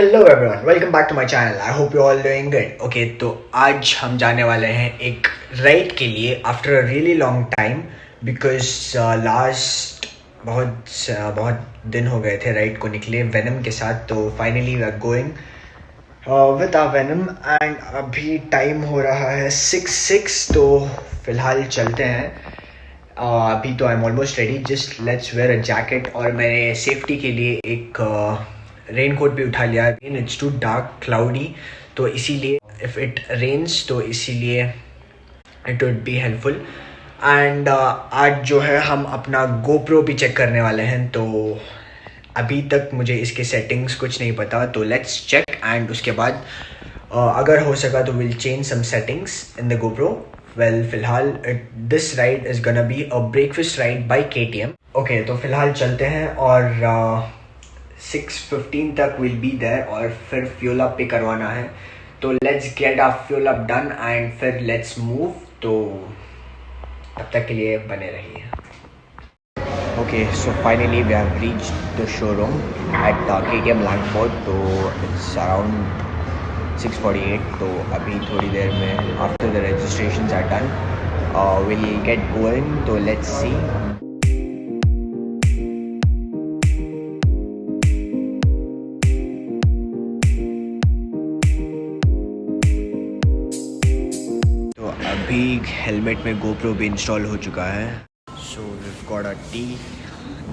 Hello everyone, welcome back to my channel. I hope you all doing good. Okay, तो आज हम जाने वाले हैं एक राइड के लिए after a really long time, because last बहुत दिन हो गए थे राइड को निकले वेनम के साथ। तो finally we are going with our venom and अभी टाइम हो रहा है 6:06। तो फिलहाल चलते हैं। अभी तो I am almost ready, just let's wear a jacket. और मैंने सेफ्टी के लिए एक रेन कोट भी उठा लिया। इट्स टू डार्क क्लाउडी, तो इसीलिए इफ़ इट रेन्स तो इसीलिए it would be helpful. And आज जो है हम अपना गोप्रो भी चेक करने वाले हैं। तो अभी तक मुझे इसके सेटिंग्स कुछ नहीं पता, तो लेट्स चेक। एंड उसके बाद अगर हो सका तो will change some settings in the GoPro. Well, फिलहाल this ride is gonna be a breakfast ride by KTM। Okay, तो फिलहाल चलते हैं और 6:15 तक विल बी देयर और फिर फ्यूल अप भी करवाना है। तो let's get our fuel up done and फिर लेट्स मूव। तो तब तक के लिए बने रहिए। Okay, so finally we have reached the showroom at KTM Landford. तो इट्स अराउंड 6:48। तो अभी थोड़ी देर में after the registrations are done will get going. तो लेट्स सी। अभी हेलमेट में गोप्रो भी इंस्टॉल हो चुका है। So we got a tea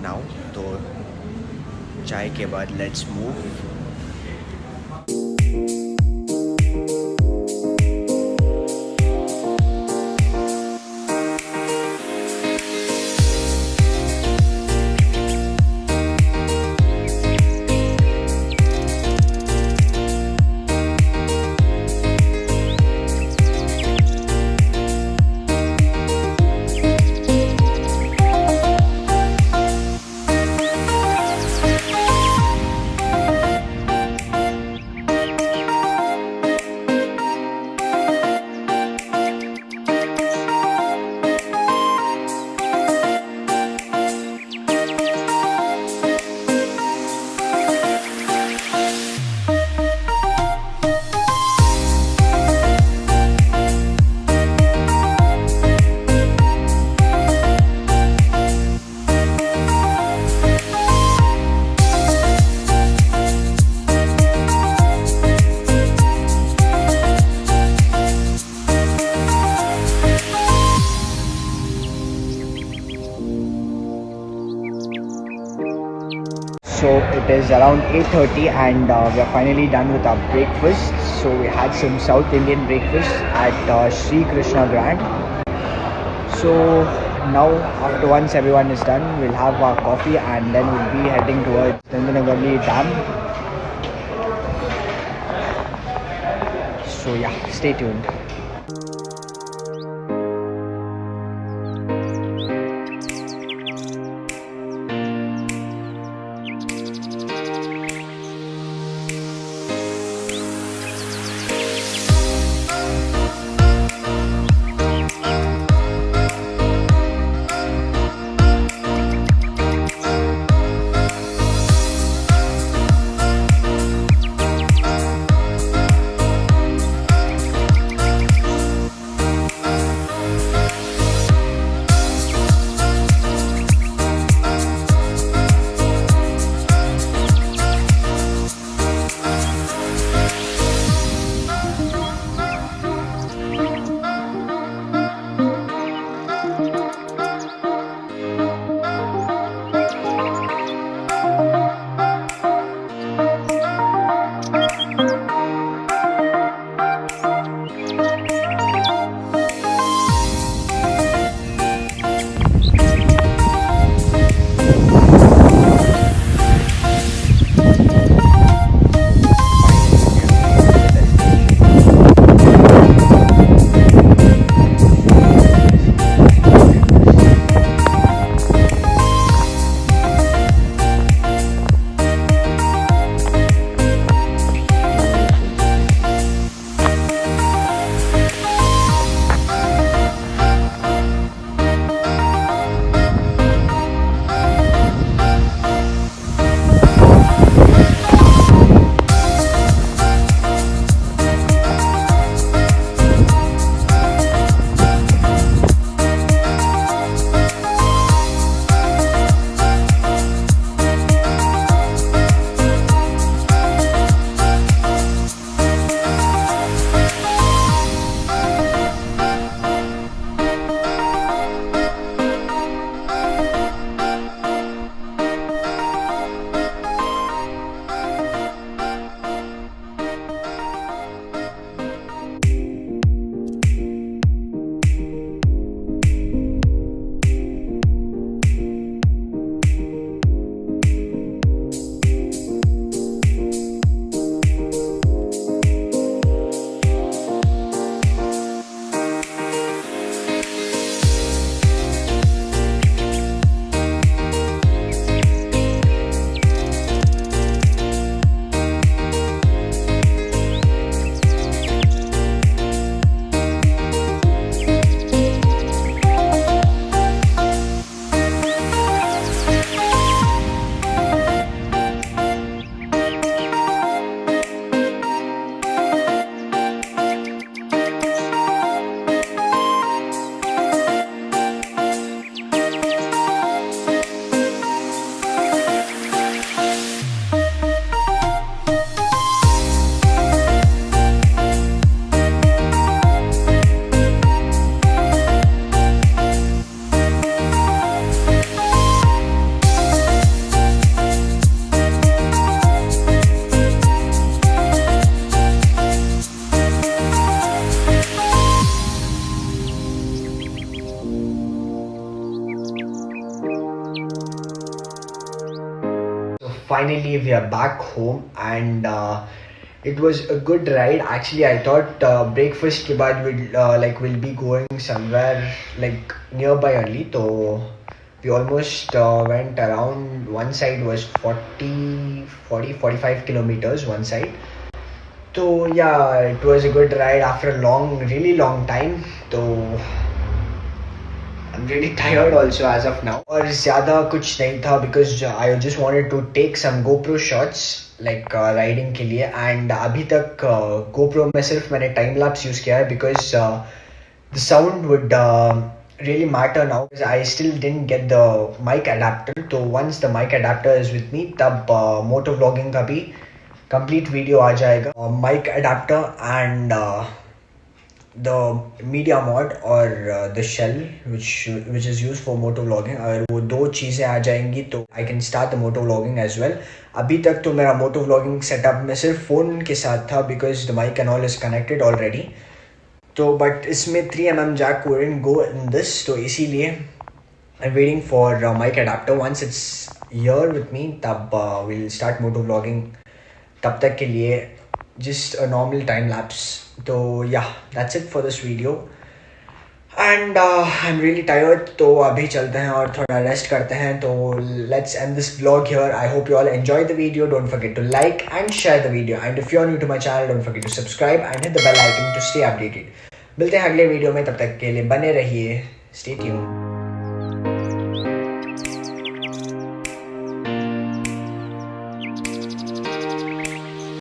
now. तो चाय के बाद let's move. So it is around 8:30 and we are finally done with our breakfast. So we had some South Indian breakfast at Sri Krishna Grand. So now once everyone is done, we'll have our coffee and then we'll be heading towards Nandanagarli Dam. So yeah, stay tuned. finally we are back home and it was a good ride. Actually, I thought breakfast ke baad we'll be going somewhere like nearby only. So we almost went around, one side was 45 kilometers one side. So yeah, it was a good ride after a really long time. So I'm really tired also as of now. और ज़्यादा कुछ नहीं था because I just wanted to take some GoPro shots like riding के लिए, and अभी तक GoPro में सिर्फ मैंने time lapse use किया है because the sound would really matter now. I still didn't get the mic adapter. So once the mic adapter is with me, तब motor vlogging का भी complete video आ जाएगा. Mic adapter and the media mod और the shell which is used for motor vlogging, अगर वो दो चीज़ें आ जाएंगी तो I can start the motor vlogging as well. अभी तक तो मेरा motor vlogging setup में सिर्फ फ़ोन के साथ था because the mic and all is connected already. तो but इसमें 3mm jack wouldn't go in this, तो इसीलिए I'm waiting for mic adapter. Once it's here with me, तब we'll start motor vlogging. तब तक के लिए just a normal time lapse. So yeah, that's it for this video and I'm really tired. तो अभी चलते हैं और थोड़ा रेस्ट करते हैं. तो let's end this vlog here. I hope you all enjoyed the video. Don't forget to like and share the video, and if you're new to my channel, don't forget to subscribe and hit the bell icon to stay updated. मिलते हैं अगले video में, तब तक के लिए बने रहिए. Stay tuned.